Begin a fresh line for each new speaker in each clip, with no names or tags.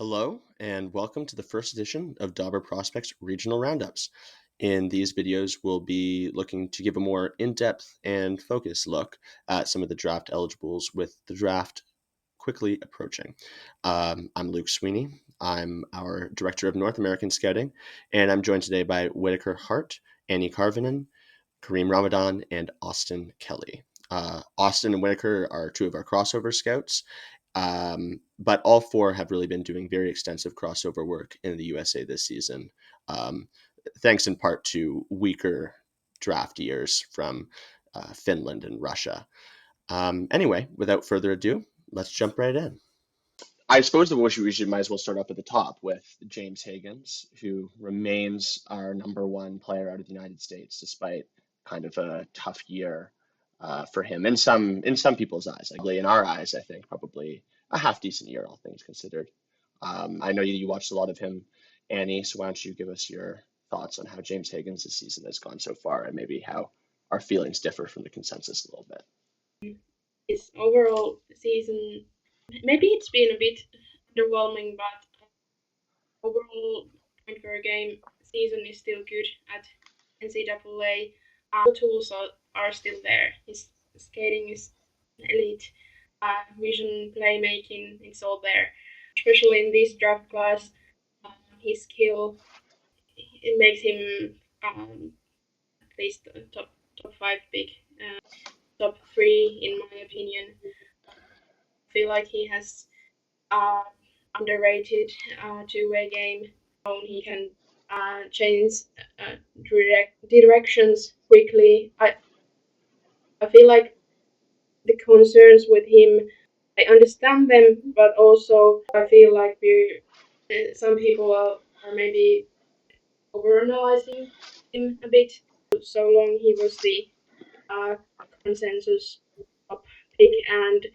Hello, and welcome to the first edition of Dobber Prospects Regional Roundups. In these videos, we'll be looking to give a more in-depth and focused look at some of the draft eligibles with the draft quickly approaching. I'm Luke Sweeney. I'm our Director of North American Scouting, and I'm joined today by Whittaker Hart, Anni Karvinen, Kareem Ramadan, and Austin Kelly. Austin and Whittaker are two of our crossover scouts, but all four have really been doing very extensive crossover work in the USA this season, um, thanks in part to weaker draft years from Finland and Russia. Anyway, without further ado, let's jump right in. I suppose we should might as well start up at the top with James Higgins, who remains our number one player out of the United States, despite kind of a tough year for him in some people's eyes. Like in our eyes, I think probably a half decent year, all things considered. I know you watched a lot of him, Annie. So why don't you give us your thoughts on how James Higgins' this season has gone so far, and maybe how our feelings differ from the consensus a little bit.
His overall season, maybe it's been a bit underwhelming, but overall point per game season is still good at NCAA. The tools are still there. His skating is elite. Vision, playmaking, it's all there. Especially in this draft class, his skill it makes him at least top five pick, top three in my opinion. I feel like he has uh, underrated two-way game. He can change directions quickly. I feel like the concerns with him, I understand them, but also I feel like some people are maybe overanalyzing him a bit. So long he was the uh, consensus top pick and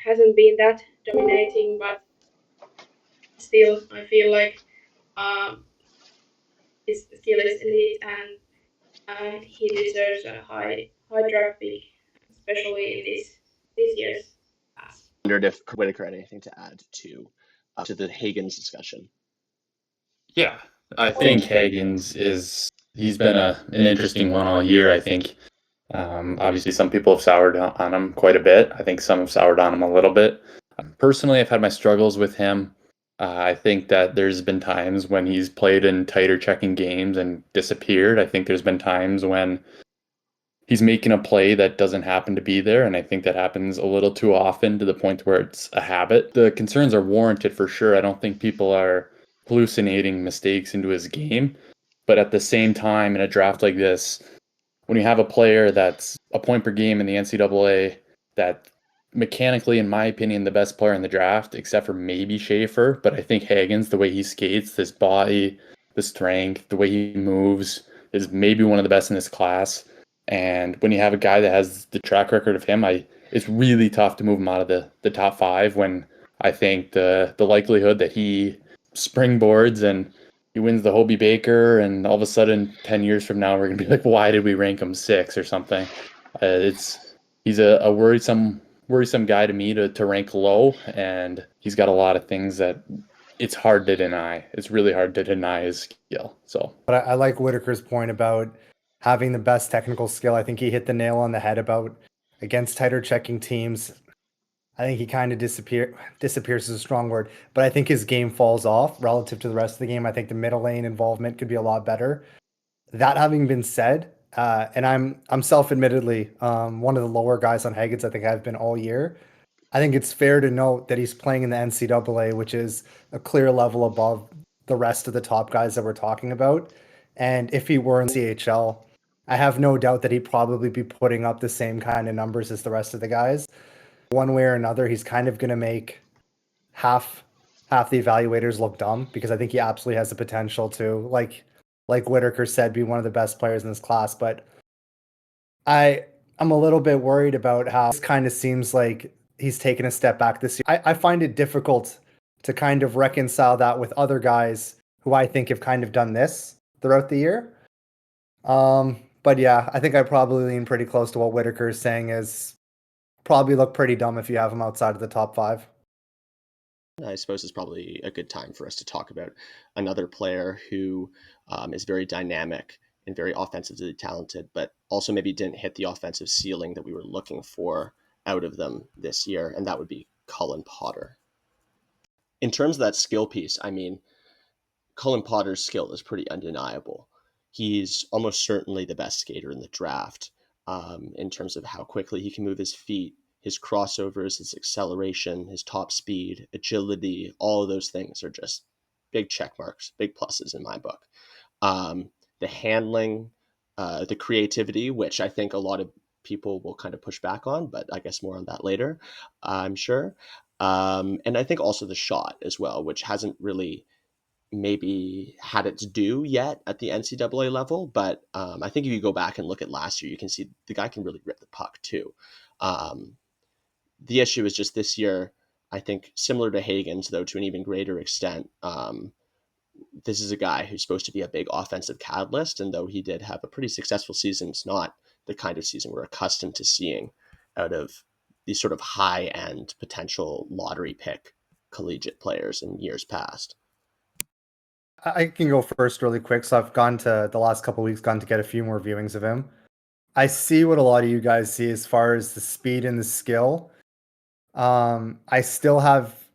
hasn't been that dominating, but still I feel like um, his skill is elite and he deserves a high draft pick, especially in this year's class.
Wondered if Whitaker had anything to add to the Higgins discussion.
Yeah, I think he's been an interesting one all year. I think obviously some people have soured on him quite a bit. I think some have soured on him a little bit. Personally, I've had my struggles with him. I think that there's been times when he's played in tighter checking games and disappeared. I think there's been times when he's making a play that doesn't happen to be there, and I think that happens a little too often to the point where it's a habit. The concerns are warranted for sure. I don't think people are hallucinating mistakes into his game, but at the same time, in a draft like this, when you have a player that's a point per game in the NCAA, that mechanically, in my opinion, the best player in the draft, except for maybe Schaefer, but I think Higgins, the way he skates, this body, the strength, the way he moves, is maybe one of the best in this class. And when you have a guy that has the track record of him, it's really tough to move him out of the top five when I think the likelihood that he springboards and he wins the Hobie Baker, and all of a sudden, 10 years from now, we're gonna be like, why did we rank him six or something? He's a worrisome guy to me to rank low, and he's got a lot of things that it's hard to deny. It's really hard to deny his skill. So,
but I like Whittaker's point about having the best technical skill. I think he hit the nail on the head about against tighter checking teams. I think he kind of disappears is a strong word, but I think his game falls off relative to the rest of the game. I think the middle lane involvement could be a lot better. That having been said, and I'm self-admittedly one of the lower guys on Higgins. I think I've been all year. I think it's fair to note that he's playing in the NCAA, which is a clear level above the rest of the top guys that we're talking about. And if he were in CHL, I have no doubt that he'd probably be putting up the same kind of numbers as the rest of the guys. One way or another, he's kind of going to make half the evaluators look dumb because I think he absolutely has the potential to, like Whittaker said, be one of the best players in this class. But I'm a little bit worried about how this kind of seems like he's taken a step back this year. I find it difficult to kind of reconcile that with other guys who I think have kind of done this throughout the year. But yeah, I think I probably lean pretty close to what Whittaker is saying is probably look pretty dumb if you have him outside of the top five.
I suppose it's probably a good time for us to talk about another player who is very dynamic and very offensively talented, but also maybe didn't hit the offensive ceiling that we were looking for out of them this year, and that would be Cullen Potter. In terms of that skill piece, I mean, Cullen Potter's skill is pretty undeniable. He's almost certainly the best skater in the draft in terms of how quickly he can move his feet, his crossovers, his acceleration, his top speed, agility. All of those things are just big check marks, big pluses in my book. The handling, the creativity, which I think a lot of people will kind of push back on, but I guess more on that later, I'm sure. And I think also the shot as well, which hasn't really maybe had its due yet at the NCAA level, but I think if you go back and look at last year, you can see the guy can really rip the puck too. The issue is just this year, I think similar to Hagen's, though to an even greater extent, this is a guy who's supposed to be a big offensive catalyst, and though he did have a pretty successful season, it's not the kind of season we're accustomed to seeing out of these sort of high-end potential lottery pick collegiate players in years past.
I can go first really quick. So I've gone to the last couple of weeks, gone to get a few more viewings of him. I see what a lot of you guys see as far as the speed and the skill. I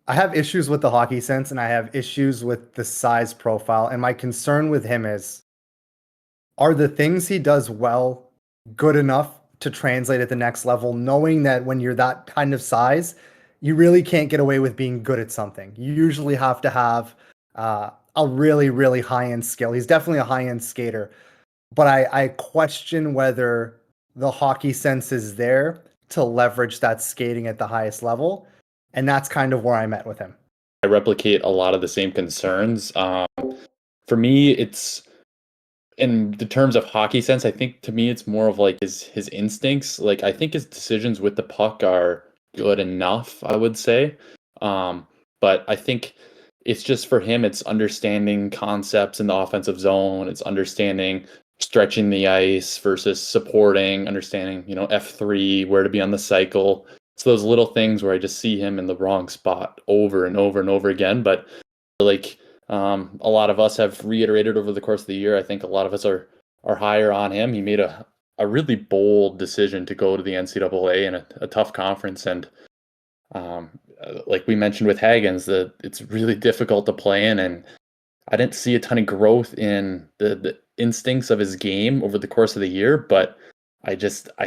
have issues with the hockey sense and I have issues with the size profile. And my concern with him is, are the things he does well good enough to translate at the next level, knowing that when you're that kind of size, you really can't get away with being good at something. You usually have to have a really, really high-end skill. He's definitely a high-end skater, but I question whether the hockey sense is there to leverage that skating at the highest level. And that's kind of where I'm at with him.
I replicate a lot of the same concerns. For me, it's in the terms of hockey sense, I think to me it's more of like his instincts. Like I think his decisions with the puck are good enough, I would say. But I think it's just for him, it's understanding concepts in the offensive zone. It's understanding stretching the ice versus supporting, understanding, F3, where to be on the cycle. It's those little things where I just see him in the wrong spot over and over and over again. But like a lot of us have reiterated over the course of the year, I think a lot of us are higher on him. He made a really bold decision to go to the NCAA in a tough conference, and like we mentioned with Hagens, that it's really difficult to play in, and I didn't see a ton of growth in the instincts of his game over the course of the year, but I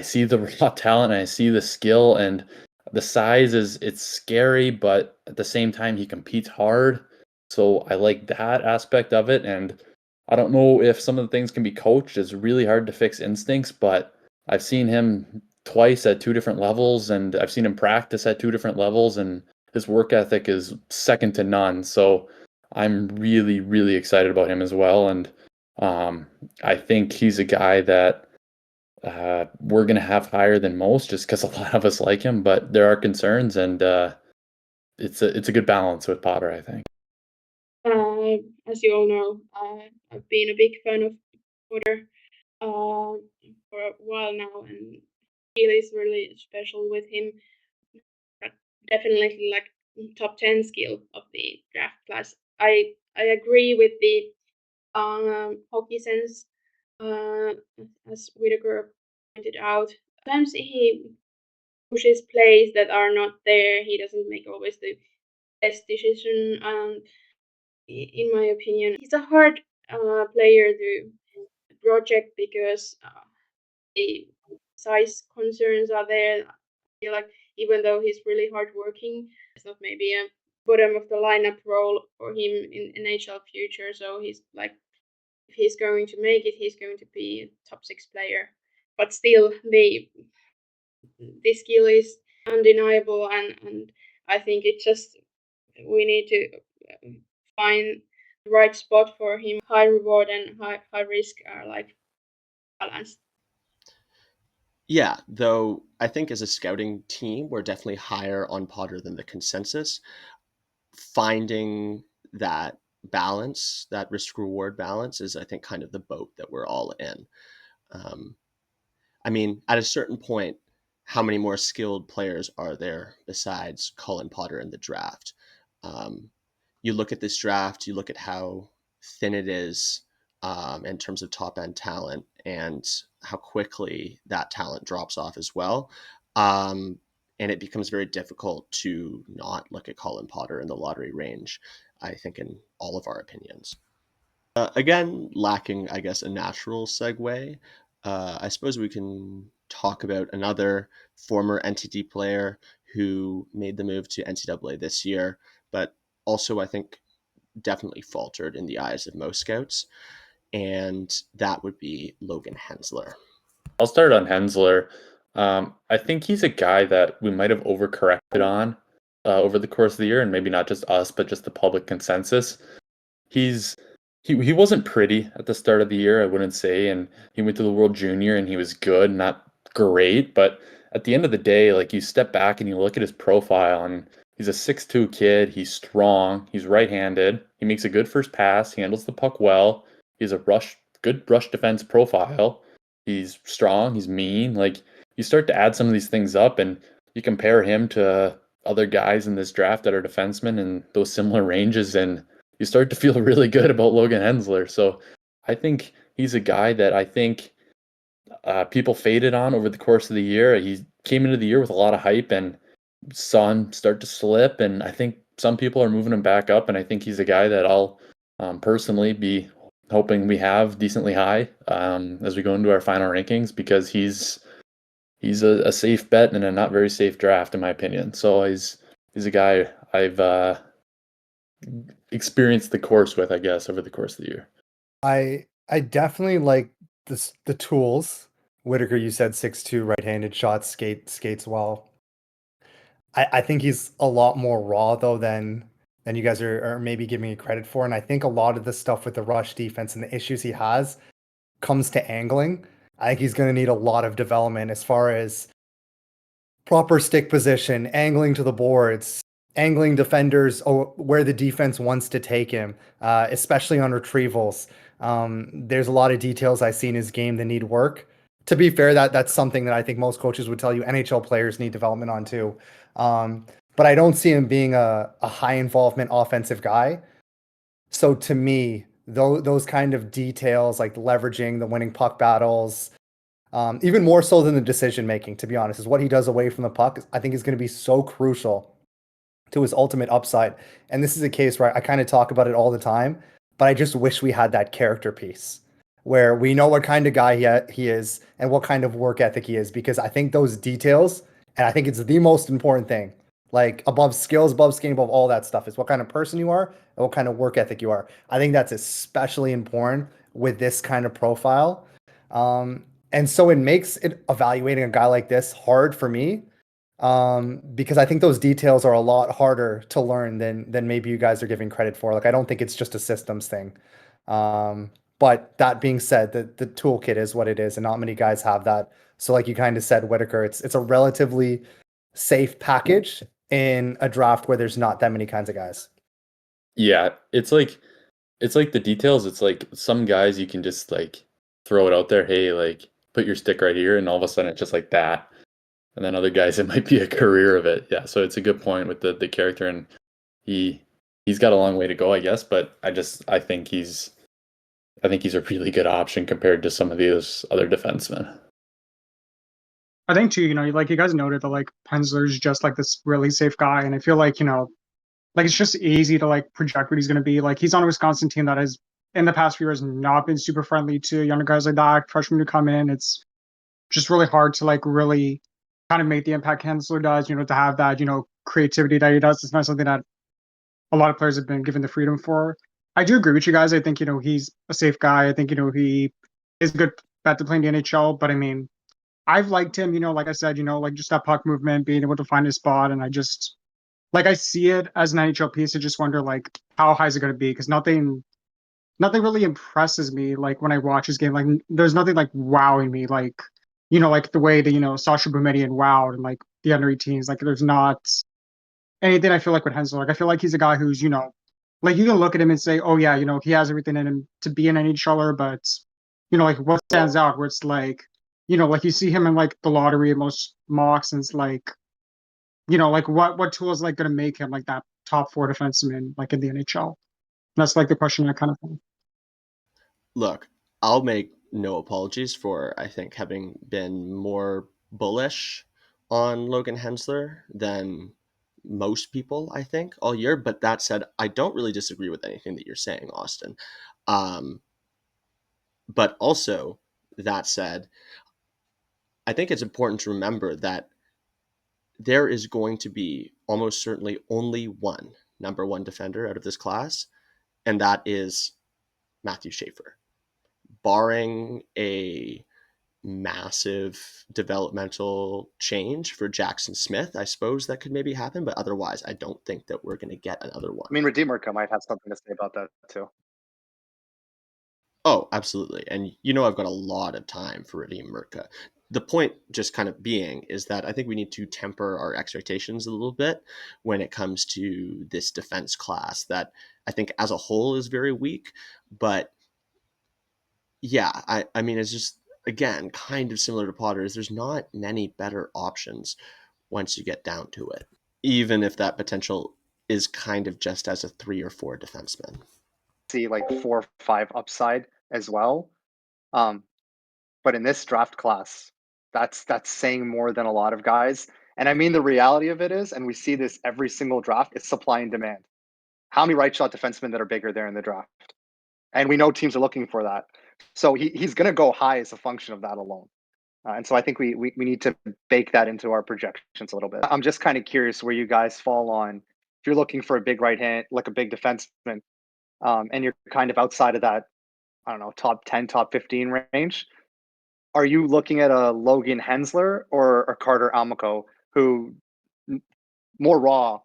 see the raw talent and I see the skill, and the size it's scary, but at the same time he competes hard. So I like that aspect of it, and I don't know if some of the things can be coached. It's really hard to fix instincts, but I've seen him twice at two different levels, and I've seen him practice at two different levels, and his work ethic is second to none. So I'm really, really excited about him as well, and I think he's a guy that we're going to have higher than most just because a lot of us like him, but there are concerns, and it's a good balance with Potter, I think.
As you all know, I've been a big fan of Potter for a while now, and skill is really special with him. Definitely like top 10 skill of the draft class. I agree with the hockey sense, as Whittaker pointed out. Sometimes he pushes plays that are not there. He doesn't make always the best decision. In my opinion, he's a hard player to project because the size concerns are there. I feel like even though he's really hardworking, it's not maybe a bottom of the lineup role for him in NHL future. So he's like, if he's going to make it, he's going to be a top 6 player. But still, the skill is undeniable, and I think it's just we need to find the right spot for him. High reward and high risk are like balanced.
Yeah, though I think as a scouting team, we're definitely higher on Potter than the consensus. Finding that balance, that risk reward balance, is I think kind of the boat that we're all in. I mean, at a certain point, how many more skilled players are there besides Cullen Potter in the draft? You look at this draft, you look at how thin it is in terms of top end talent and how quickly that talent drops off as well. And it becomes very difficult to not look at Colin Potter in the lottery range, I think, in all of our opinions. Again, lacking, I guess, a natural segue, I suppose we can talk about another former NTD player who made the move to NCAA this year, but also, I think, definitely faltered in the eyes of most scouts, and that would be Logan Hensler.
I'll start on Hensler. I think he's a guy that we might have overcorrected on over the course of the year, and maybe not just us, but just the public consensus. He wasn't pretty at the start of the year, I wouldn't say, and he went to the World Junior and he was good, not great, but at the end of the day, like you step back and you look at his profile, and he's a 6'2" kid, he's strong, he's right-handed, he makes a good first pass, he handles the puck well, he's a good rush defense profile, he's strong, he's mean. Like you start to add some of these things up and you compare him to other guys in this draft that are defensemen in those similar ranges, and you start to feel really good about Logan Hensler. So I think he's a guy that I think people faded on over the course of the year. He came into the year with a lot of hype and saw him start to slip. And I think some people are moving him back up. And I think he's a guy that I'll personally be hoping we have decently high as we go into our final rankings, because he's a safe bet in a not very safe draft, in my opinion. So he's a guy I've experienced the course with, I guess, over the course of the year.
I definitely like the tools. Whittaker, you said 6'2", right-handed shot, skates well. I think he's a lot more raw though than you guys are maybe giving me credit for. And I think a lot of the stuff with the rush defense and the issues he has comes to angling. I think he's going to need a lot of development as far as proper stick position, angling to the boards, angling defenders where the defense wants to take him, especially on retrievals. There's a lot of details I see in his game that need work. To be fair, that's something that I think most coaches would tell you NHL players need development on too. But I don't see him being a high involvement offensive guy. So to me, those kind of details, like leveraging the winning puck battles, even more so than the decision making, to be honest, is what he does away from the puck, I think is going to be so crucial to his ultimate upside. And this is a case where I kind of talk about it all the time, but I just wish we had that character piece where we know what kind of guy he is and what kind of work ethic he is, because I think those details, and I think it's the most important thing, like above skills, above skating, above all that stuff, is what kind of person you are and what kind of work ethic you are. I think that's especially important with this kind of profile. And so it makes evaluating a guy like this hard for me, because I think those details are a lot harder to learn than maybe you guys are giving credit for. Like, I don't think it's just a systems thing. But that being said, the toolkit is what it is, and not many guys have that. So like you kind of said, Whittaker, it's a relatively safe package in a draft where there's not that many kinds of guys.
Yeah, it's like the details. It's like some guys you can just like throw it out there, hey, like put your stick right here, and all of a sudden it's just like that. And then other guys, it might be a career of it. Yeah, so it's a good point with the character, and he's got a long way to go, I guess. But I think he's a really good option compared to some of these other defensemen.
I think too, like you guys noted that like Hensler's just like this really safe guy, and I feel like like it's just easy to like project what he's going to be. Like he's on a Wisconsin team that has in the past few years not been super friendly to younger guys like that, freshmen who come in. It's just really hard to like really kind of make the impact Hensler does. To have that creativity that he does. It's not something that a lot of players have been given the freedom for. I do agree with you guys. I think he's a safe guy. I think he is a good bet to play in the NHL. But I mean, I've liked him, like I said, like just that puck movement, being able to find his spot. And I just, like, I see it as an NHL piece. I just wonder, like, how high is it going to be? Because nothing really impresses me, like, when I watch his game. Like, there's nothing, like, wowing me. Like, like the way that, Sasha Boumediene wowed and, like, the under-18s. Like, there's not anything I feel like with Hensler. Like, I feel like he's a guy who's, like, you can look at him and say, oh, yeah, he has everything in him to be an NHLer. But, like, what stands out where it's like, like you see him in like the lottery and most mocks, and it's like, like what tool is like going to make him like that top 4 defensemen like in the NHL? That's like the question I kind of think.
Look, I'll make no apologies for, I think, having been more bullish on Logan Hensler than most people, I think, all year. But that said, I don't really disagree with anything that you're saying, Austin. But also, that said, I think it's important to remember that there is going to be almost certainly only one number one defender out of this class, and that is Matthew Schaefer. Barring a massive developmental change for Jackson Smith, I suppose that could maybe happen, but otherwise, I don't think that we're going to get another one.
I mean, Redeemerka might have something to say about that too.
Oh, absolutely. And I've got a lot of time for Radim Murka. The point just kind of being is that I think we need to temper our expectations a little bit when it comes to this defense class that I think as a whole is very weak. But yeah, I mean, it's just, again, kind of similar to Potter's. There's not many better options once you get down to it, even if that potential is kind of just as a 3 or 4 defenseman.
See like 4 or 5 upside as well. But in this draft class, that's saying more than a lot of guys. And I mean, the reality of it is, and we see this every single draft, it's supply and demand. How many right shot defensemen that are bigger there in the draft? And we know teams are looking for that. So he's going to go high as a function of that alone. And so I think we need to bake that into our projections a little bit. I'm just kind of curious where you guys fall on if you're looking for a big right hand, like a big defenseman, and you're kind of outside of that, I don't know, top 10, top 15 range. Are you looking at a Logan Hensler or a Carter Amico, who more raw,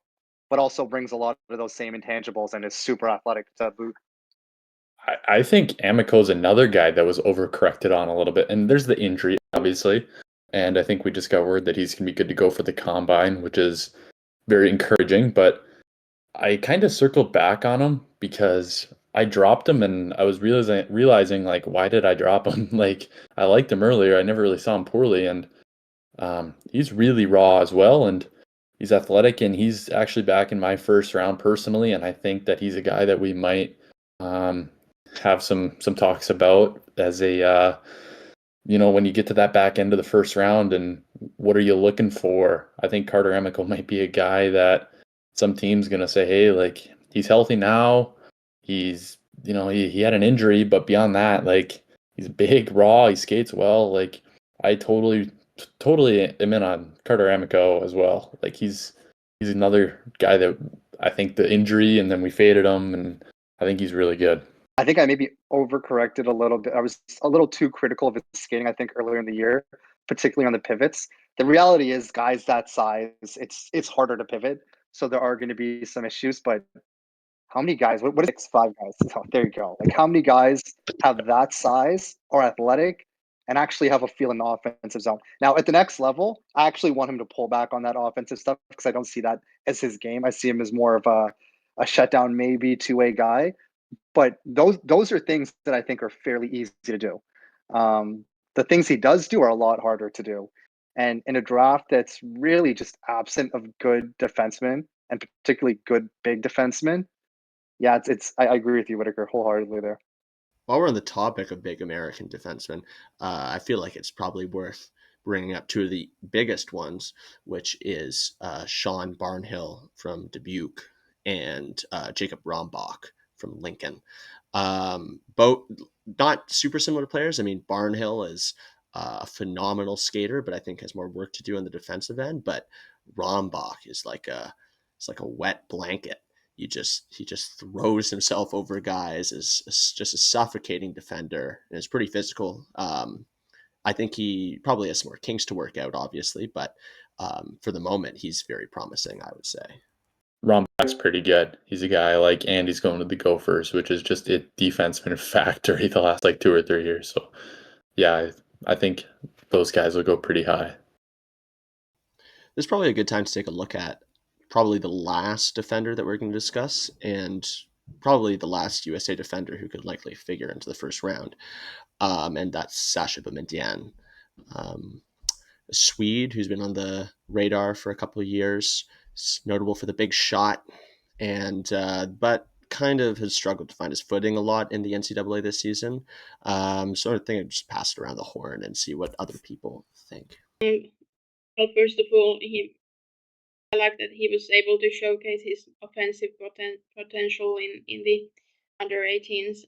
but also brings a lot of those same intangibles and is super athletic to boot?
I think Amico's another guy that was overcorrected on a little bit. And there's the injury, obviously. And I think we just got word that he's going to be good to go for the combine, which is very encouraging. But I kind of circled back on him because I dropped him and I was realizing like, why did I drop him? Like, I liked him earlier. I never really saw him poorly. And he's really raw as well. And he's athletic, and he's actually back in my first round personally. And I think that he's a guy that we might have some talks about as a when you get to that back end of the first round and what are you looking for. I think Carter Amico might be a guy that some team's gonna say, hey, like, he's healthy now, he's he had an injury, but beyond that, like, he's big, raw, he skates well. Like, I totally am in on Carter Amico as well. Like, he's another guy that I think the injury, and then we faded him, and I think he's really good.
I think I maybe overcorrected a little bit. I was a little too critical of his skating, I think, earlier in the year, particularly on the pivots. The reality is, guys that size, it's harder to pivot. So there are going to be some issues. But how many guys, what is 6'5" guys? Oh, there you go. Like, how many guys have that size, are athletic, and actually have a feel in the offensive zone? Now, at the next level, I actually want him to pull back on that offensive stuff because I don't see that as his game. I see him as more of a shutdown, maybe two-way guy. But those are things that I think are fairly easy to do. The things he does do are a lot harder to do. And in a draft that's really just absent of good defensemen, and particularly good big defensemen, yeah, I agree with you, Whittaker, wholeheartedly there.
While we're on the topic of big American defensemen, I feel like it's probably worth bringing up two of the biggest ones, which is Sean Barnhill from Dubuque and Jacob Rombach from Lincoln. Both not super similar players. I mean, Barnhill is a phenomenal skater, but I think has more work to do on the defensive end. But Rombach is like a wet blanket. He just throws himself over guys, is just a suffocating defender, and is pretty physical. I think he probably has some more kinks to work out, obviously, but for the moment, he's very promising, I would say.
Rombach's pretty good. He's a guy like Andy's going to the Gophers, which is just a defenseman factory the last like 2 or 3 years. So yeah, I think those guys will go pretty high.
This is probably a good time to take a look at probably the last defender that we're going to discuss, and probably the last USA defender who could likely figure into the first round, and that's Sasha Boumedienne, a Swede who's been on the radar for a couple of years. He's notable for the big shot, and but kind of has struggled to find his footing a lot in the NCAA this season. So I think I'd just pass it around the horn and see what other people think.
Well, first of all, I like that he was able to showcase his offensive potential in the under 18s.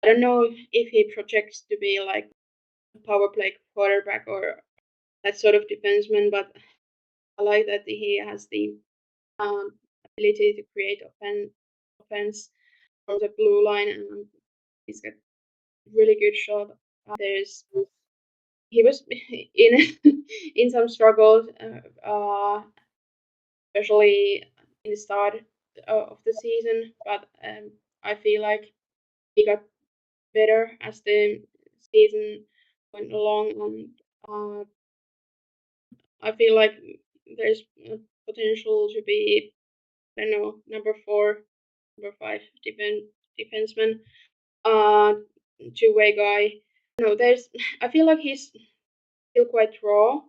I don't know if he projects to be like a power play quarterback or that sort of defenseman, but I like that he has the ability to create offense from the blue line, and he's got really good shot. There's he was in in some struggles, especially in the start of the season, but I feel like he got better as the season went along, and I feel like there's potential to be, I don't know, number 4, number 5 defenseman, two-way guy. No, there's. I feel like he's still quite raw.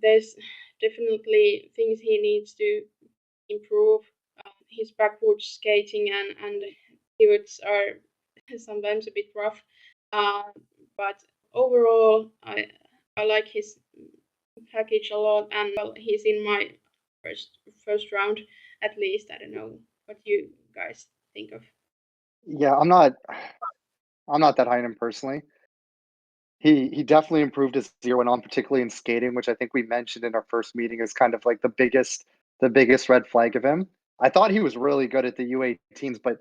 There's definitely things he needs to improve. His backward skating and pivots are sometimes a bit rough, but overall, I like his package a lot, and well, he's in my first round at least. I don't know what you guys think of.
Yeah, I'm not that high on him personally. He definitely improved as the year went on, particularly in skating, which I think we mentioned in our first meeting is kind of like the biggest red flag of him. I thought he was really good at the U18s, but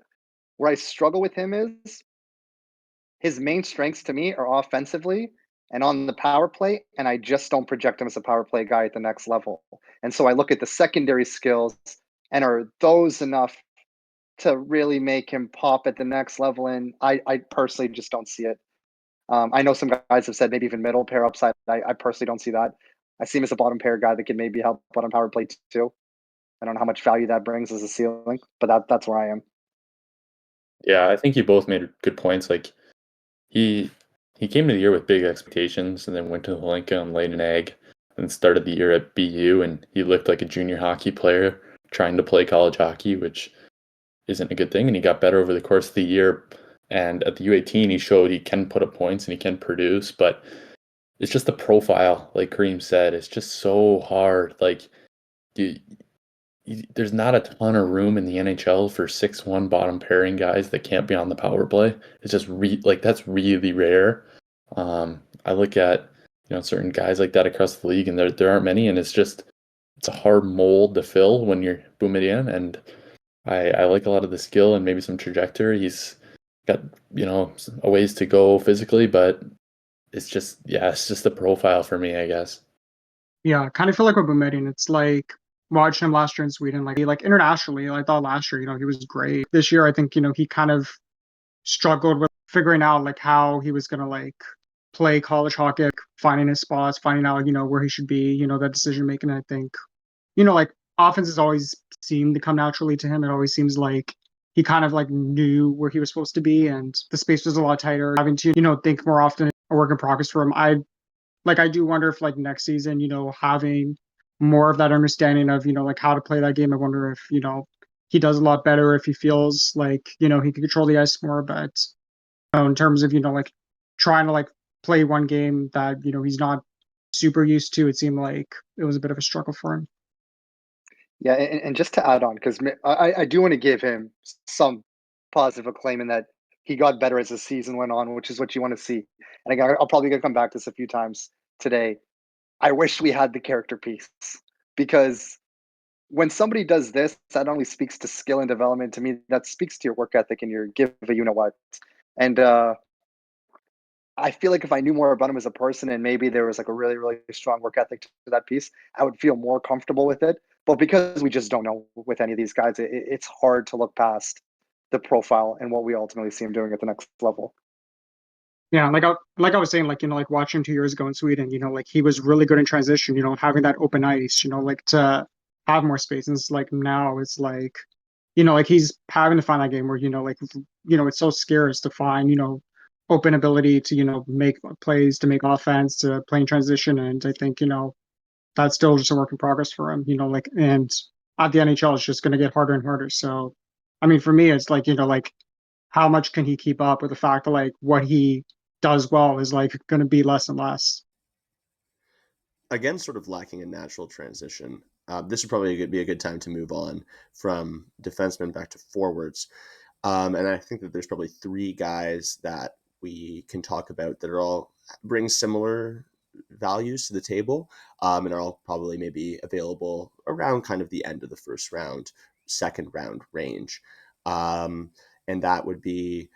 where I struggle with him is his main strengths to me are offensively and on the power play, and I just don't project him as a power play guy at the next level. And so I look at the secondary skills, and are those enough to really make him pop at the next level? And I personally just don't see it. I know some guys have said maybe even middle pair upside. I personally don't see that. I see him as a bottom pair guy that can maybe help out on power play too. I don't know how much value that brings as a ceiling, but that's where I am.
Yeah, I think you both made good points. Like he came to the year with big expectations, and then went to Lincoln and laid an egg, and started the year at BU, and he looked like a junior hockey player trying to play college hockey, which isn't a good thing. And he got better over the course of the year. And at the U18, he showed he can put up points and he can produce, but it's just the profile, like Kareem said, it's just so hard. Like, there's not a ton of room in the NHL for 6'1" bottom pairing guys that can't be on the power play. It's just like that's really rare. I look at certain guys like that across the league, and there aren't many, and it's a hard mold to fill when you're Boumedienne. And I like a lot of the skill and maybe some trajectory. He's got a ways to go physically, but it's just the profile for me, I guess.
Yeah, I kind of feel like with Boumedienne, it's like watching him last year in Sweden, like internationally, I thought last year, he was great. This year, I think, he kind of struggled with figuring out like how he was gonna like play college hockey, like, finding his spots, finding out, where he should be, that decision making. I think, like offenses always seem to come naturally to him. It always seems like he kind of like knew where he was supposed to be, and the space was a lot tighter. Having to, think more often, a work in progress for him. I do wonder if like next season, having more of that understanding of, like how to play that game. I wonder if, he does a lot better, if he feels like, he can control the ice more. But in terms of, like trying to like play one game that, he's not super used to, it seemed like it was a bit of a struggle for him.
Yeah, and just to add on, because I do want to give him some positive acclaim in that he got better as the season went on, which is what you want to see. And again, I'll probably gonna come back to this a few times today. I wish we had the character piece, because when somebody does this, that not only speaks to skill and development to me, that speaks to your work ethic and your give a you know what. And I feel like if I knew more about him as a person, and maybe there was like a really, really strong work ethic to that piece, I would feel more comfortable with it. But because we just don't know with any of these guys, it's hard to look past the profile and what we ultimately see him doing at the next level.
Yeah, like I was saying, like, like watching him 2 years ago in Sweden, like he was really good in transition, having that open ice, like to have more space. And it's like now it's like he's having to find that game where, like, it's so scarce to find, open ability to, make plays, to make offense, to play in transition. And I think, that's still just a work in progress for him. Like, and at the NHL, it's just going to get harder and harder. So, I mean, for me, it's like, like how much can he keep up with the fact that like what he does well is like going to be less and less.
Again, sort of lacking a natural transition. This would probably be a good time to move on from defensemen back to forwards. And I think that there's probably three guys that we can talk about that are all bring similar values to the table, and are all probably maybe available around kind of the end of the first round, second round range. And that would be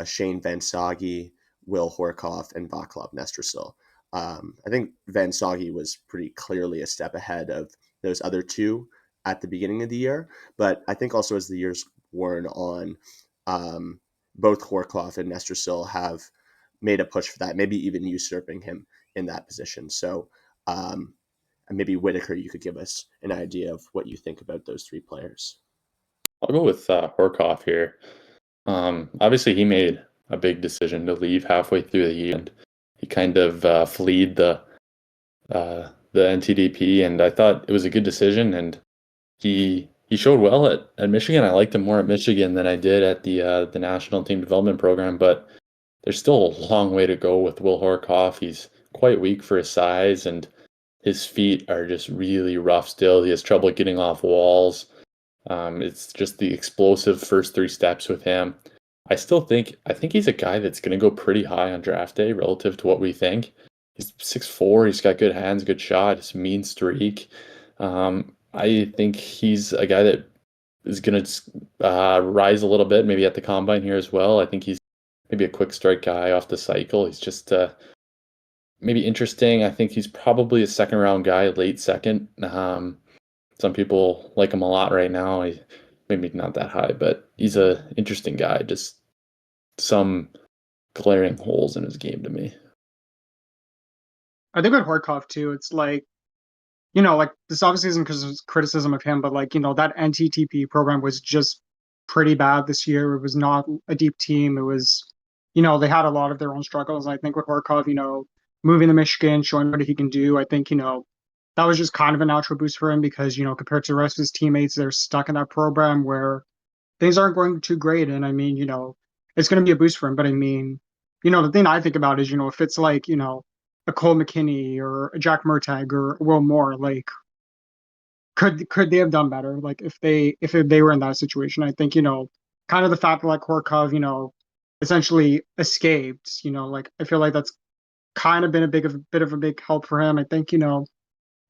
Shane Vansagi, Will Horkoff, and Vaclav Nestrasil. I think Vansagi was pretty clearly a step ahead of those other two at the beginning of the year, but I think also as the years worn on, both Horkoff and Nestrasil have made a push for that, maybe even usurping him in that position. So maybe Whittaker, you could give us an idea of what you think about those three players.
I'll go with Horkoff here. Obviously, he made a big decision to leave halfway through the year, and he kind of fleed the NTDP, and I thought it was a good decision. And he showed well at Michigan. I liked him more at Michigan than I did at the national team development program, but there's still a long way to go with Will Horkoff. He's quite weak for his size, and his feet are just really rough still. He has trouble getting off walls. It's just the explosive first three steps with him. I think he's a guy that's going to go pretty high on draft day relative to what we think. He's 6'4", he's got good hands, good shot, he's a mean streak. I think he's a guy that is going to rise a little bit, maybe at the combine here as well. I think he's maybe a quick strike guy off the cycle. He's just maybe interesting. I think he's probably a second round guy, late second. Some people like him a lot right now. Maybe not that high, but he's a interesting guy. Just some glaring holes in his game to me.
I think with Horkoff too, it's like, like this obviously isn't because of criticism of him, but like, that NTTP program was just pretty bad this year. It was not a deep team. It was, they had a lot of their own struggles. I think with Horkoff, moving to Michigan, showing what he can do, I think, that was just kind of a natural boost for him because, compared to the rest of his teammates, they're stuck in that program where things aren't going too great. And I mean, it's going to be a boost for him. But I mean, the thing I think about is, if it's like, a Cole McKinney or a Jack Murtagh or Will Moore, like, could they have done better? Like if they were in that situation, I think, kind of the fact that like Horkov, essentially escaped, like I feel like that's kind of been a bit of a big help for him. I think,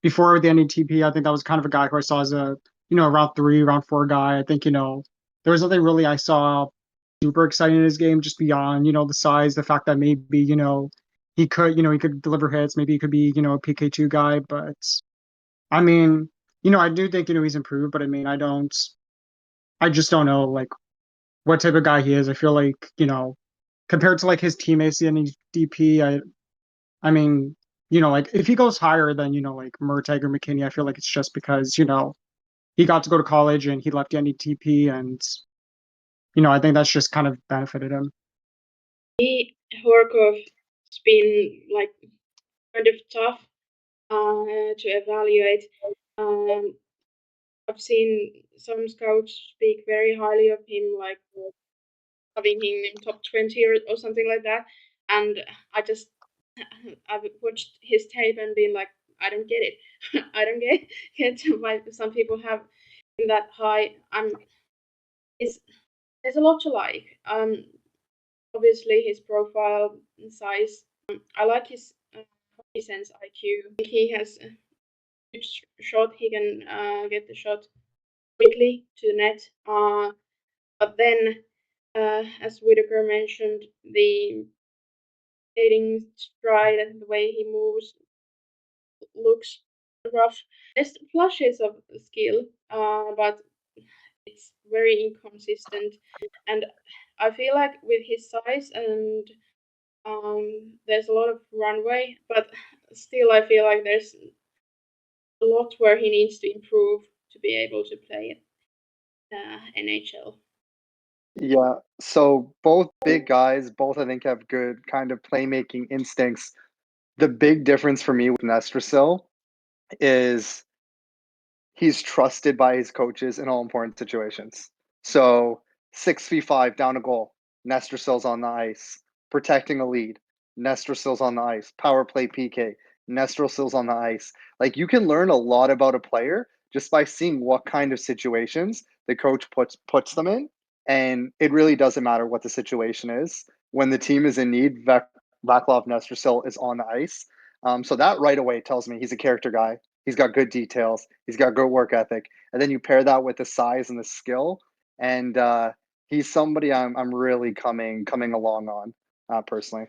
before the NETP, I think that was kind of a guy who I saw as a, round 3, round 4 guy. I think, there was nothing really I saw super exciting in his game just beyond, the size, the fact that maybe, he could deliver hits, maybe he could be, a PK2 guy. But I mean, I do think, he's improved, but I mean, I just don't know like what type of guy he is. I feel like, compared to like his teammates, the NEDP, I mean, like if he goes higher than, like Murtagh or McKinney, I feel like it's just because, he got to go to college and he left the NETP, and, I think that's just kind of benefited him.
Horkov's been like kind of tough to evaluate. I've seen some scouts speak very highly of him, like having him in top 20 or something like that. And I've watched his tape and been like, I don't get it. I don't get why some people have him that high. There's a lot to like. Obviously his profile and size. I like his hockey sense IQ. He has a good shot. He can get the shot quickly to the net. But then, as Whittaker mentioned, the skating stride and the way he moves looks rough. There's flashes of skill, but it's very inconsistent. And I feel like with his size and there's a lot of runway, but still I feel like there's a lot where he needs to improve to be able to play NHL.
Yeah, so both big guys, both I think have good kind of playmaking instincts. The big difference for me with Nestrasil is he's trusted by his coaches in all important situations. So 6v5 down a goal, Nestor Sills on the ice, protecting a lead, Nestor Sills on the ice, power play PK, Nestor Sills on the ice. Like you can learn a lot about a player just by seeing what kind of situations the coach puts them in. And it really doesn't matter what the situation is. When the team is in need, Vaclav Nestorsil is on the ice. So that right away tells me he's a character guy. He's got good details. He's got good work ethic. And then you pair that with the size and the skill, and he's somebody I'm really coming along on personally.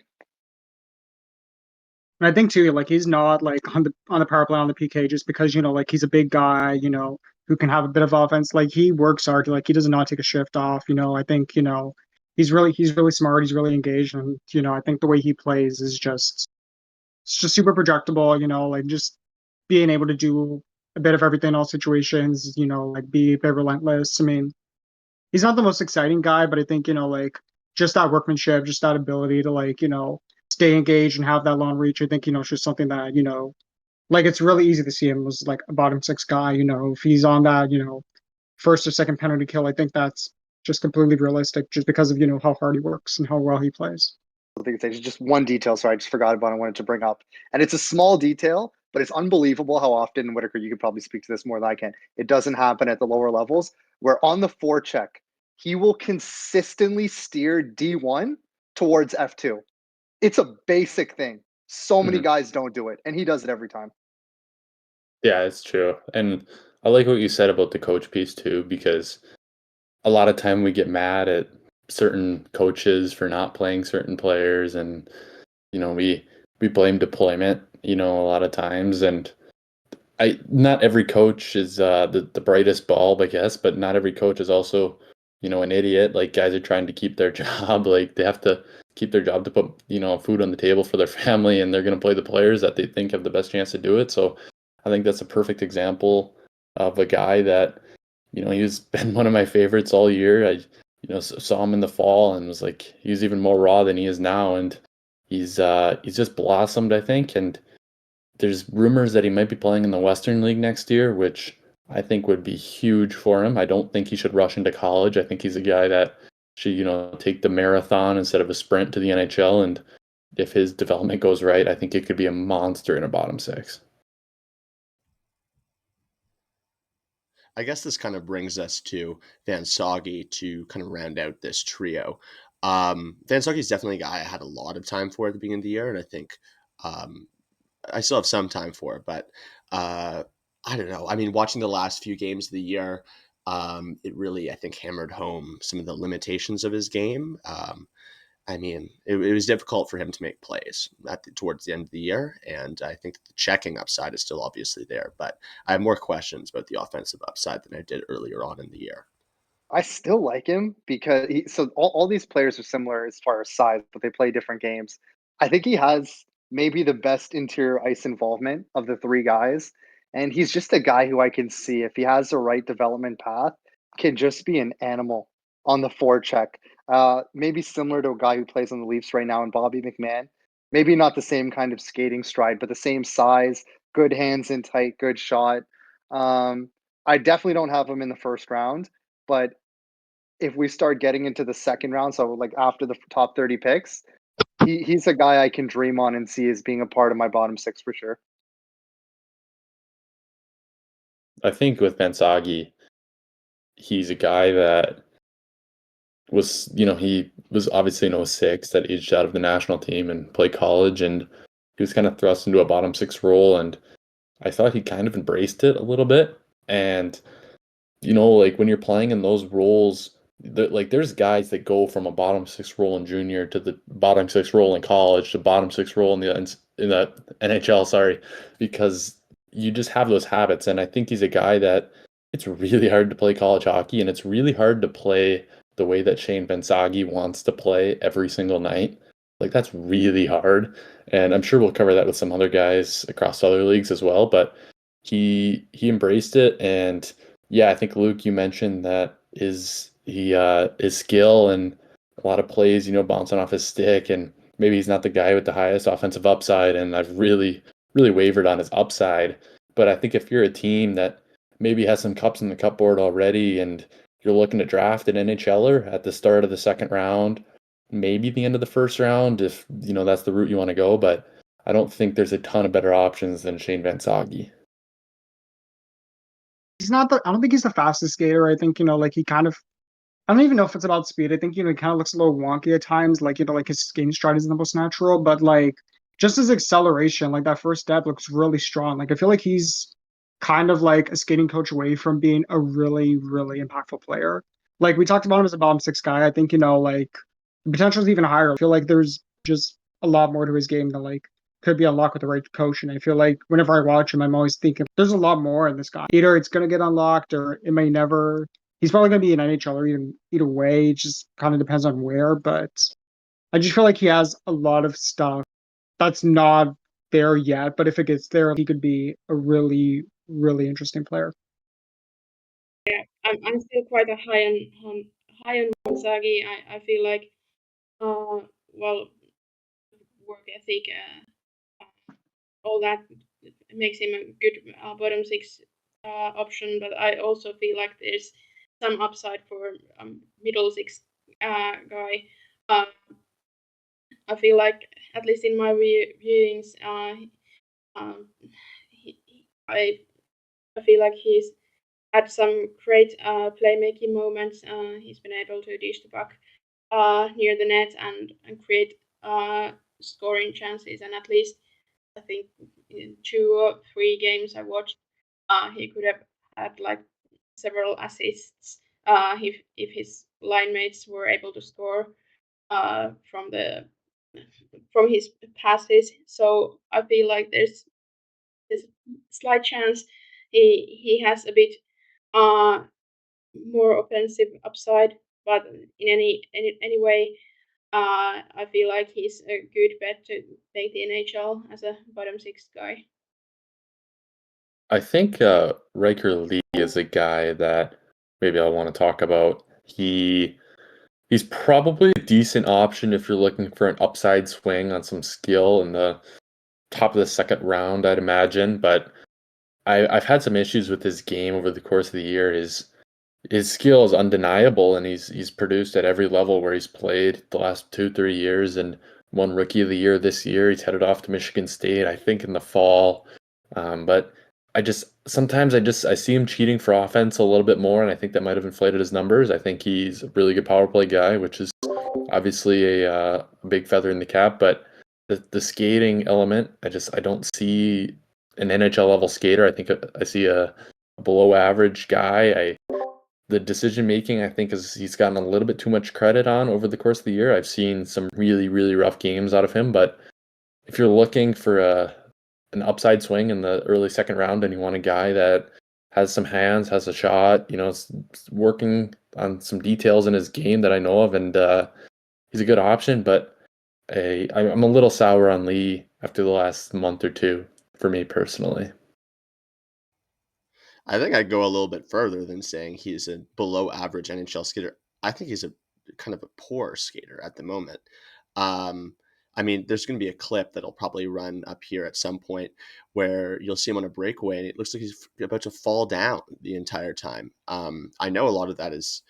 And I think too, like he's not like on the power play on the PK just because like he's a big guy, who can have a bit of offense. Like he works hard. Like he does not take a shift off. I think he's really smart. He's really engaged, and I think the way he plays is just it's just super projectable. Like just being able to do a bit of everything in all situations. Like be a bit relentless. I mean, he's not the most exciting guy, but I think like just that workmanship, just that ability to like stay engaged and have that long reach. I think it's just something that like it's really easy to see him as like a bottom six guy. If he's on that first or second penalty kill, I think that's just completely realistic, just because of how hard he works and how well he plays.
I think it's just one detail, sorry, I just forgot about. I wanted to bring up, and it's a small detail, but it's unbelievable how often Whittaker. You could probably speak to this more than I can. It doesn't happen at the lower levels, where on the forecheck he will consistently steer D1 towards F2. It's a basic thing. So many guys don't do it, and he does it every time.
Yeah, it's true. And I like what you said about the coach piece too, because a lot of time we get mad at certain coaches for not playing certain players, and we blame deployment, a lot of times. And not every coach is the brightest bulb, I guess, but not every coach is also an idiot. Like guys are trying to keep their job, like they have to keep their job to put food on the table for their family, and they're going to play the players that they think have the best chance to do it. So I think that's a perfect example of a guy that he's been one of my favorites all year. I saw him in the fall and was like, he's even more raw than he is now, and he's just blossomed, I think. And there's rumors that he might be playing in the Western League next year, which I think would be huge for him. I don't think he should rush into college. I think he's a guy that should, take the marathon instead of a sprint to the NHL. And if his development goes right, I think it could be a monster in a bottom six.
I guess this kind of brings us to Van Soggy to kind of round out this trio. Van Soggy is definitely a guy I had a lot of time for at the beginning of the year, and I think I still have some time for it, but I don't know. I mean, watching the last few games of the year, it really, I think, hammered home some of the limitations of his game. I mean, it was difficult for him to make plays towards the end of the year, and I think the checking upside is still obviously there, but I have more questions about the offensive upside than I did earlier on in the year.
I still like him because all these players are similar as far as size, but they play different games. I think he has maybe the best interior ice involvement of the three guys. And he's just a guy who I can see, if he has the right development path, can just be an animal on the forecheck. Maybe similar to a guy who plays on the Leafs right now, and Bobby McMahon. Maybe not the same kind of skating stride, but the same size, good hands in tight, good shot. I definitely don't have him in the first round, but if we start getting into the second round, so like after the top 30 picks, he's a guy I can dream on and see as being a part of my bottom six for sure.
I think with Bensagi, he's a guy that was, he was obviously in 06 that aged out of the national team and played college, and he was kind of thrust into a bottom six role, and I thought he kind of embraced it a little bit. And like when you're playing in those roles, there's guys that go from a bottom six role in junior to the bottom six role in college to bottom six role in the NHL, sorry, because you just have those habits. And I think he's a guy that it's really hard to play college hockey, and it's really hard to play the way that Shane Bensagi wants to play every single night. Like that's really hard. And I'm sure we'll cover that with some other guys across other leagues as well. But he embraced it, and yeah, I think Luke, you mentioned that his skill and a lot of plays, bouncing off his stick, and maybe he's not the guy with the highest offensive upside, and I've really, really wavered on his upside. But I think if you're a team that maybe has some cups in the cupboard already and you're looking to draft an NHLer at the start of the second round, maybe the end of the first round, if that's the route you want to go. But I don't think there's a ton of better options than Shane Van Sage.
I don't think he's the fastest skater. I think, like he kind of, I don't even know if it's about speed. I think, he kind of looks a little wonky at times. Like, like his skating stride isn't the most natural, but like just his acceleration, like that first step looks really strong. Like I feel like he's kind of like a skating coach away from being a really, really impactful player. Like we talked about him as a bottom six guy. I think, like the potential is even higher. I feel like there's just a lot more to his game than like could be unlocked with the right coach. And I feel like whenever I watch him, I'm always thinking there's a lot more in this guy. Either it's gonna get unlocked or it may never. He's probably gonna be an NHL or either way. It just kind of depends on where. But I just feel like he has a lot of stuff that's not there yet. But if it gets there, he could be a really, really interesting player.
Yeah, I'm still quite a high on Sagi. I feel like well, work ethic, all that makes him a good bottom six option. But I also feel like there's some upside for middle six guy. I feel like, at least in my viewings, I feel like he's had some great playmaking moments. He's been able to dish the puck near the net and create scoring chances. And at least I think in 2 or 3 games I watched, he could have had like several assists if his line mates were able to score from his passes. So I feel like there's slight chance he has a bit more offensive upside, but in any way, I feel like he's a good bet to make the NHL as a bottom six guy.
I think Riker Lee is a guy that maybe I want to talk about. He's probably a decent option if you're looking for an upside swing on some skill in the top of the second round, I'd imagine. But I've had some issues with his game over the course of the year. His skill is undeniable, and he's produced at every level where he's played the last 2-3 years, and won Rookie of the Year this year. He's headed off to Michigan State, I think, in the fall. But sometimes I see him cheating for offense a little bit more, and I think that might have inflated his numbers. I think he's a really good power play guy, which is obviously a big feather in the cap. But the skating element, I don't see an NHL level skater. I think I see a below average guy. The decision making, I think, he's gotten a little bit too much credit on over the course of the year. I've seen some really, really rough games out of him, but if you're looking for an upside swing in the early second round and you want a guy that has some hands, has a shot, is working on some details in his game that I know of, and he's a good option, but I'm a little sour on Lee after the last month or two, for me personally.
I think I'd go a little bit further than saying he's a below average NHL skater. I think he's a kind of a poor skater at the moment. I mean, there's going to be a clip that'll probably run up here at some point where you'll see him on a breakaway and it looks like he's about to fall down the entire time. I know a lot of that is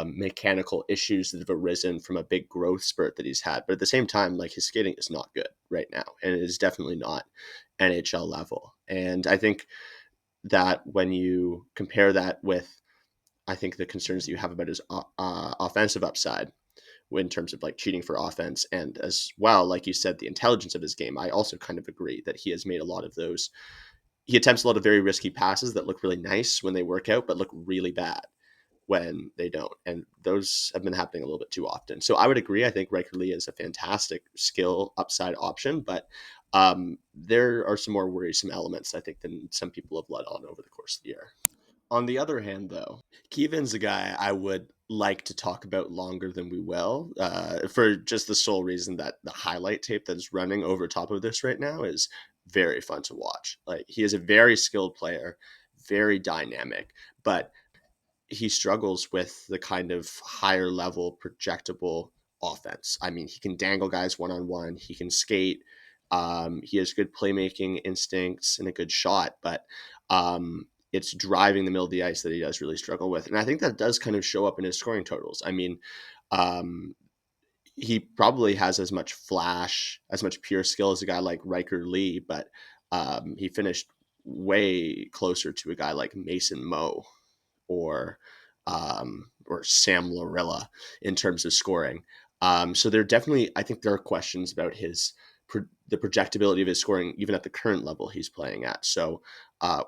mechanical issues that have arisen from a big growth spurt that he's had, but at the same time, like, his skating is not good right now, and it is definitely not NHL level. And I think that when you compare that with, I think, the concerns that you have about his offensive upside in terms of like cheating for offense, and as well, like you said, the intelligence of his game, I also kind of agree that he has made a lot of those. He attempts a lot of very risky passes that look really nice when they work out, but look really bad when they don't. And those have been happening a little bit too often. So I would agree. I think Riker Lee is a fantastic skill upside option, but there are some more worrisome elements, I think, than some people have let on over the course of the year. On the other hand, though, Keevan's a guy I would like to talk about longer than we will, for just the sole reason that the highlight tape that is running over top of this right now is very fun to watch. Like, he is a very skilled player, very dynamic, but he struggles with the kind of higher level projectable offense. I mean, he can dangle guys one on one. He can skate He has good playmaking instincts and a good shot, but it's driving the middle of the ice that he does really struggle with. And I think that does kind of show up in his scoring totals. I mean, he probably has as much flash, as much pure skill as a guy like Riker Lee, but he finished way closer to a guy like Mason Moe or Sam Lorilla in terms of scoring. So there definitely, I think there are questions about the projectability of his scoring, even at the current level he's playing at. So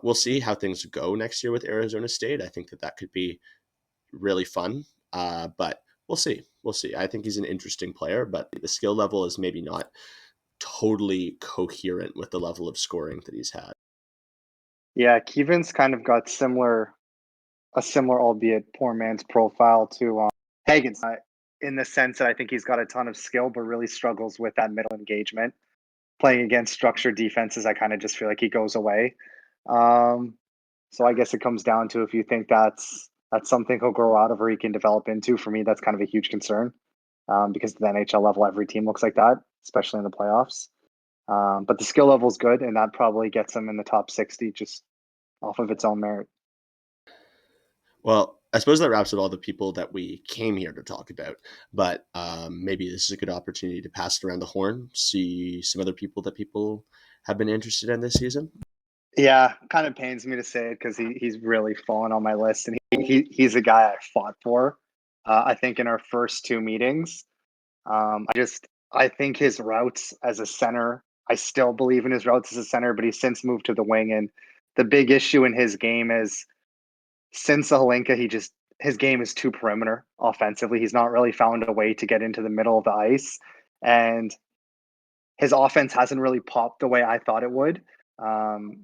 we'll see how things go next year with Arizona State. I think that could be really fun, but we'll see. We'll see. I think he's an interesting player, but the skill level is maybe not totally coherent with the level of scoring that he's had.
Yeah, Keevan's kind of got a similar, albeit poor man's profile to Hagen's, in the sense that I think he's got a ton of skill, but really struggles with that middle engagement. Playing against structured defenses, I kind of just feel like he goes away. So I guess it comes down to if you think that's something he'll grow out of or he can develop into. For me, that's kind of a huge concern, because at the NHL level, every team looks like that, especially in the playoffs. But the skill level is good, and that probably gets him in the top 60 just off of its own merit.
Well, I suppose that wraps up all the people that we came here to talk about, but maybe this is a good opportunity to pass it around the horn, see some other people that people have been interested in this season.
Yeah, kind of pains me to say it because he's really fallen on my list, and he's a guy I fought for. I think in our first two meetings, I think his routes as a center. I still believe in his routes as a center, but he's since moved to the wing, and the big issue in his game is since the Hlinka, his game is too perimeter offensively. He's not really found a way to get into the middle of the ice, and his offense hasn't really popped the way I thought it would.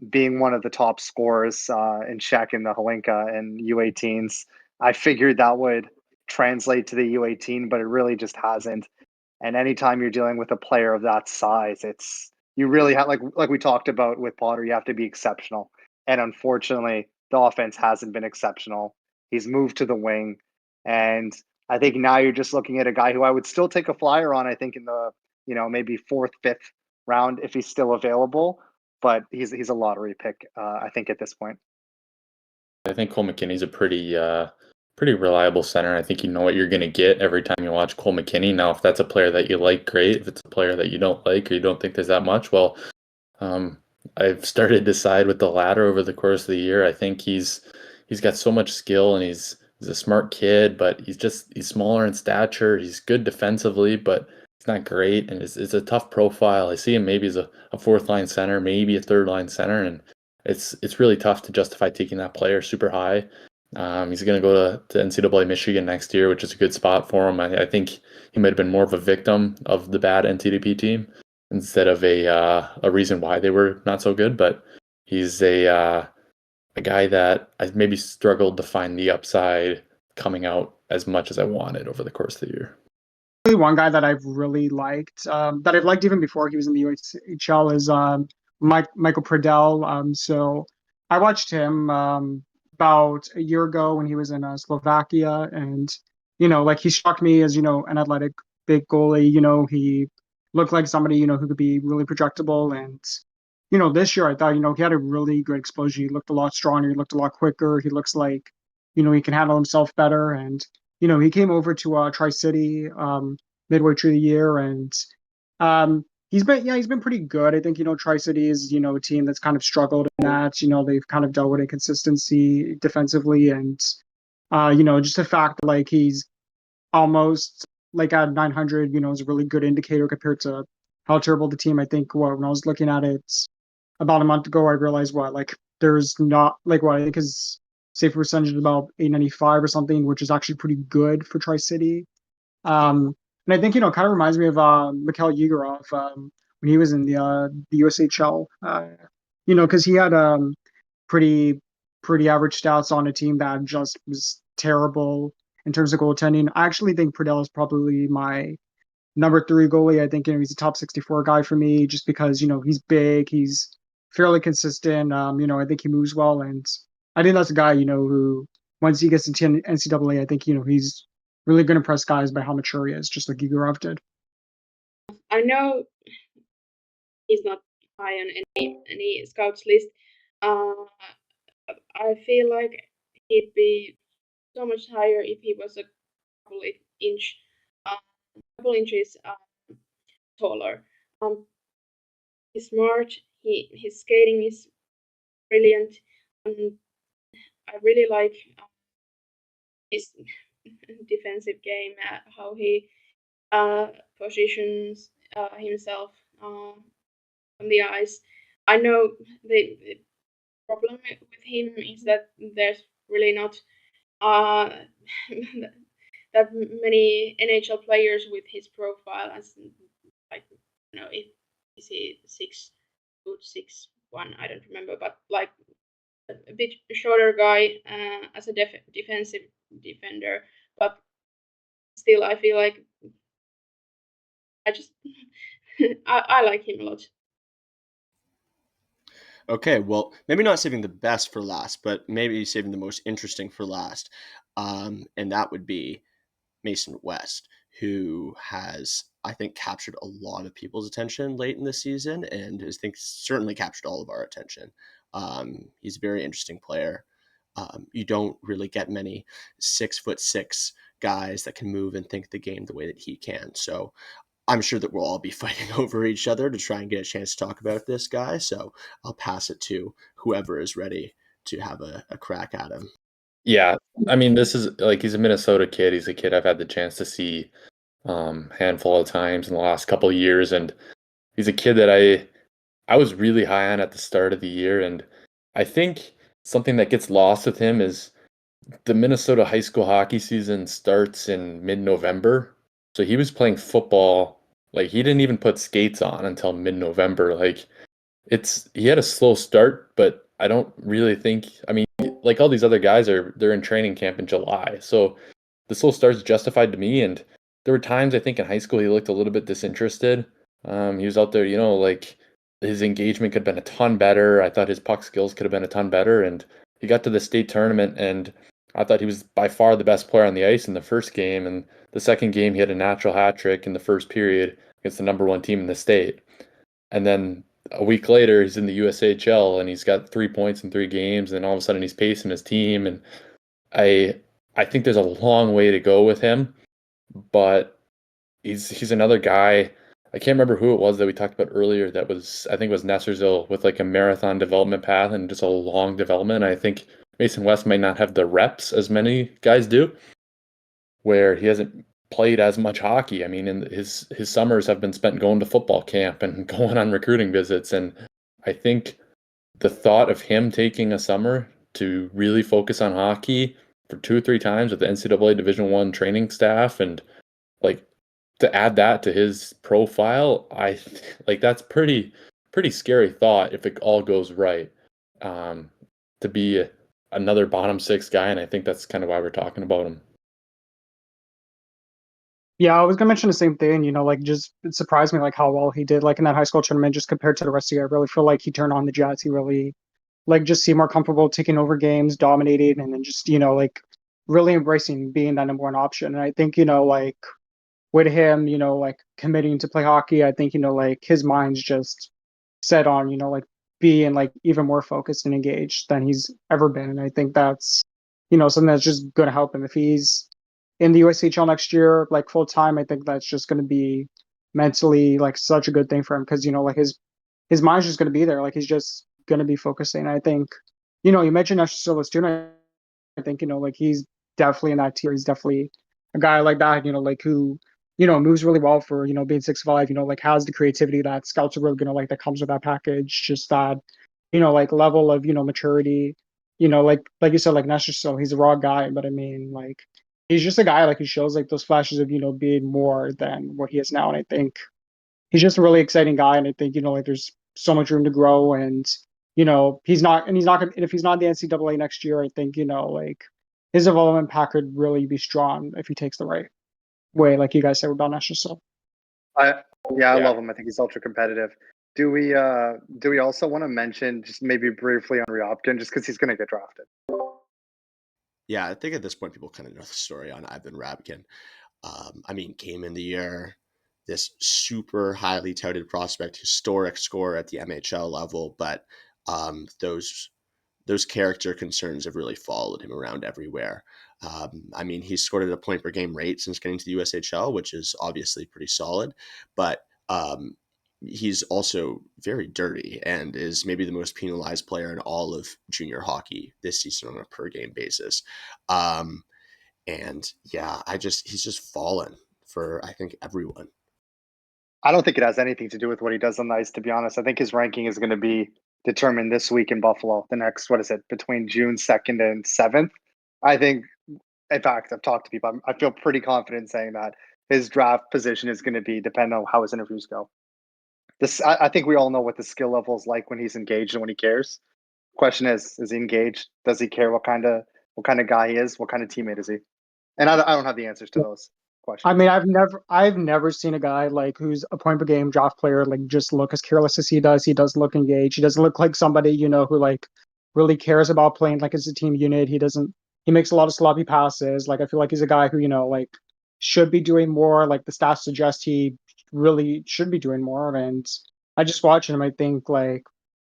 Being one of the top scorers in Czech in the Hlinka and U18s, I figured that would translate to the U18, but it really just hasn't. And anytime you're dealing with a player of that size, you really have like we talked about with Potter, you have to be exceptional. And unfortunately, the offense hasn't been exceptional. He's moved to the wing, and I think now you're just looking at a guy who I would still take a flyer on. I think in the maybe fourth, fifth round if he's still available, but he's a lottery pick. I think at this point.
I think Cole McKinney's a pretty reliable center. I think you know what you're going to get every time you watch Cole McKinney. Now, if that's a player that you like, great. If it's a player that you don't like or you don't think there's that much, well, I've started to side with the latter over the course of the year. I think he's got so much skill and he's a smart kid, but he's smaller in stature. He's good defensively, but he's not great, and it's a tough profile. I see him maybe as a fourth line center, maybe a third line center, and it's really tough to justify taking that player super high. He's going to go to NCAA Michigan next year, which is a good spot for him. I think he might have been more of a victim of the bad NTDP team instead of a reason why they were not so good. But he's a guy that I maybe struggled to find the upside coming out as much as I wanted over the course of the year.
One guy that I've really liked, that I've liked even before he was in the UHL, is Michael Pradel. So I watched him about a year ago when he was in Slovakia, and he struck me as an athletic big goalie. He looked like somebody who could be really projectable, and this year I thought he had a really good explosion. He looked a lot stronger. He looked a lot quicker. He looks like he can handle himself better, and he came over to Tri-City midway through the year, and he's been pretty good. I think Tri-City is a team that's kind of struggled in that. They've kind of dealt with inconsistency defensively, and just the fact that he's almost at 900, is a really good indicator compared to how terrible the team. I think when I was looking at it about a month ago, I realized there's not I think his save percentage is about 895 or something, which is actually pretty good for Tri-City. And I think kind of reminds me of Mikhail Yegorov when he was in the USHL. Because he had pretty average stats on a team that just was terrible in terms of goaltending. I actually think Pradel is probably my number 3 goalie. I think he's a top 64 guy for me, just because he's big, he's fairly consistent. I think he moves well, and I think that's a guy who once he gets into NCAA, I think he's really going to impress guys by how mature he is, just like Igorov did.
I know he's not high on any scouts list. I feel like he'd be so much higher if he was a couple inch, couple inches taller. He's smart. His skating is brilliant. I really like his defensive game, how he positions himself on the ice. I know the problem with him is that there's really not that many NHL players with his profile, as like if is he 6'1", I don't remember, but like a bit shorter guy as a defensive defender, but still I feel like I just I like him a lot.
Okay, well, maybe not saving the best for last, but maybe saving the most interesting for last. And that would be Mason West, who has, I think, captured a lot of people's attention late in the season and I think certainly captured all of our attention. He's a very interesting player. You don't really get many 6'6" guys that can move and think the game the way that he can. So I'm sure that we'll all be fighting over each other to try and get a chance to talk about this guy. So I'll pass it to whoever is ready to have a crack at him.
Yeah, I mean, this is like he's a Minnesota kid. He's a kid I've had the chance to see handful of times in the last couple of years, and he's a kid that I was really high on at the start of the year, and I think something that gets lost with him is the Minnesota high school hockey season starts in mid-November. So he was playing football, like he didn't even put skates on until mid-November. Like he had a slow start, but I don't really think, I mean, like all these other guys they're in training camp in July. So the slow start's justified to me, and there were times I think in high school he looked a little bit disinterested. He was out there, like his engagement could have been a ton better. I thought his puck skills could have been a ton better, and he got to the state tournament, and I thought he was by far the best player on the ice in the first game, and the second game he had a natural hat trick in the first period against the number one team in the state. And then a week later, he's in the USHL and he's got 3 points in 3 games, and all of a sudden he's pacing his team. And I I think there's a long way to go with him, but he's another guy. I can't remember who it was that we talked about earlier. That was I think it was Nessersville with like a marathon development path and just a long development. I think Mason West might not have the reps as many guys do, where he hasn't played as much hockey. I mean, his summers have been spent going to football camp and going on recruiting visits, and I think the thought of him taking a summer to really focus on hockey for 2 or 3 times with the NCAA Division I training staff and like to add that to his profile, like that's pretty scary thought if it all goes right. Um, to be another bottom six guy, and I think that's kind of why we're talking about him.
Yeah, I was gonna mention the same thing, like just it surprised me like how well he did like in that high school tournament just compared to the rest of the year. I really feel like he turned on the Jets. He really like just seemed more comfortable taking over games, dominating, and then just, like really embracing being that number one option. And I think, like with him, like committing to play hockey, I think, like his mind's just set on, like being like even more focused and engaged than he's ever been. And I think that's, something that's just gonna help him if he's in the USHL next year, like full time. I think that's just going to be mentally like such a good thing for him because like his mind's just going to be there. Like he's just going to be focusing. I think you mentioned Asher too. I think like he's definitely in that tier. He's definitely a guy like that. Like who moves really well for being 6'5". Like has the creativity that scouts are really gonna like that comes with that package. Just that like level of maturity. Like you said, like Nestor, so he's a raw guy, but I mean like he's just a guy like who shows like those flashes of being more than what he is now. And I think he's just a really exciting guy. And I think like there's so much room to grow. And he's not gonna, and if he's not in the NCAA next year, I think like his development pack could really be strong if he takes the right way, like you guys said about Nestor. So
I yeah, I love him. I think he's ultra competitive. Do we also want to mention just maybe briefly on Ryobkin just because he's going to get drafted?
Yeah, I think at this point people kind of know the story on Ivan Rabkin. I mean, came in the year this super highly touted prospect, historic scorer at the MHL level, but those character concerns have really followed him around everywhere. I mean, he's scored at a point per game rate since getting to the USHL, which is obviously pretty solid, but he's also very dirty and is maybe the most penalized player in all of junior hockey this season on a per game basis. And yeah, he's just fallen for, I think, everyone.
I don't think it has anything to do with what he does on the ice, to be honest. I think his ranking is going to be determined this week in Buffalo, the next, what is it, between June 2nd and 7th. I think, in fact, I've talked to people. I feel pretty confident saying that his draft position is going to be dependent on how his interviews go. I think we all know what the skill level is like when he's engaged and when he cares. Question is he engaged? Does he care what kind of guy he is? What kind of teammate is he? And I don't have the answers to those questions.
I mean, I've never seen a guy like who's a point per game draft player like just look as careless as he does. He does look engaged. He doesn't look like somebody, who like really cares about playing like as a team unit. He makes a lot of sloppy passes. Like I feel like he's a guy who, like should be doing more. Like the stats suggest he really should be doing more. And I just watching him, I think like,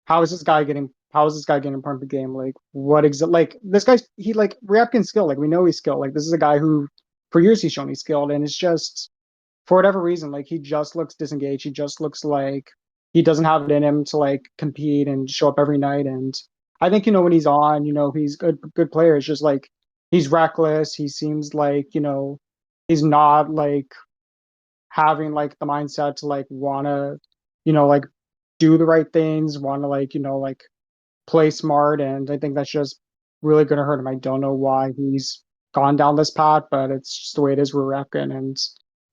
how is this guy getting point per game? Like like this guy's he like Ryabkin's skill. Like we know he's skilled. Like this is a guy who for years he's shown he's skilled, and it's just for whatever reason, like he just looks disengaged. He just looks like he doesn't have it in him to like compete and show up every night. And I think when he's on, he's good player. It's just like he's reckless. He seems like he's not like having like the mindset to like wanna like do the right things, wanna like play smart, and I think that's just really going to hurt him. I don't know why he's gone down this path, but it's just the way it is with Repkin. And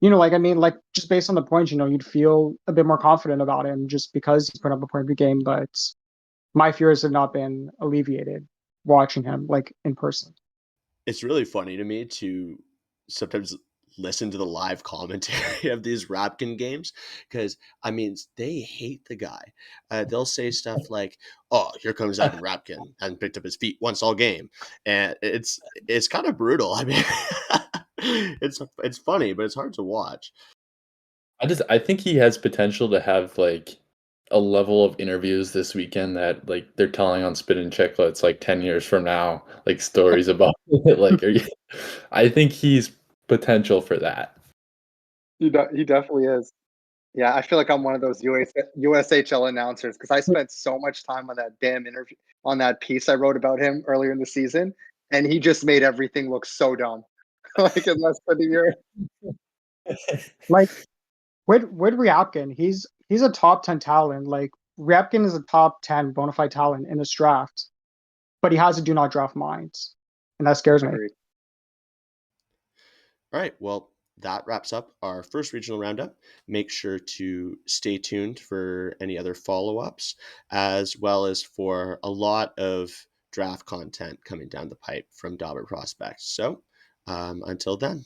like I mean, like just based on the points, you'd feel a bit more confident about him just because he's put up a point per game. But my fears have not been alleviated watching him like in person.
It's really funny to me to sometimes listen to the live commentary of these Rapkin games because I mean they hate the guy. They'll say stuff like, "Oh, here comes Evan Rapkin, hasn't picked up his feet once all game," and it's kind of brutal. I mean, it's funny, but it's hard to watch.
I think he has potential to have like a level of interviews this weekend that like they're telling on Spin and Chicklets like 10 years from now, like stories about it. Like, I think he's potential for that.
He definitely is. Yeah, I feel like I'm one of those USHL announcers because I spent so much time on that damn interview, on that piece I wrote about him earlier in the season, and he just made everything look so dumb. Like in less than a year.
Like with Ryabkin, he's a top 10 talent. Like Ryabkin is a top 10 bona fide talent in this draft, but he has a do not draft mind, and that scares me.
Agreed.
All right, well, that wraps up our first regional roundup. Make sure to stay tuned for any other follow-ups, as well as for a lot of draft content coming down the pipe from Dobber Prospects. So until then.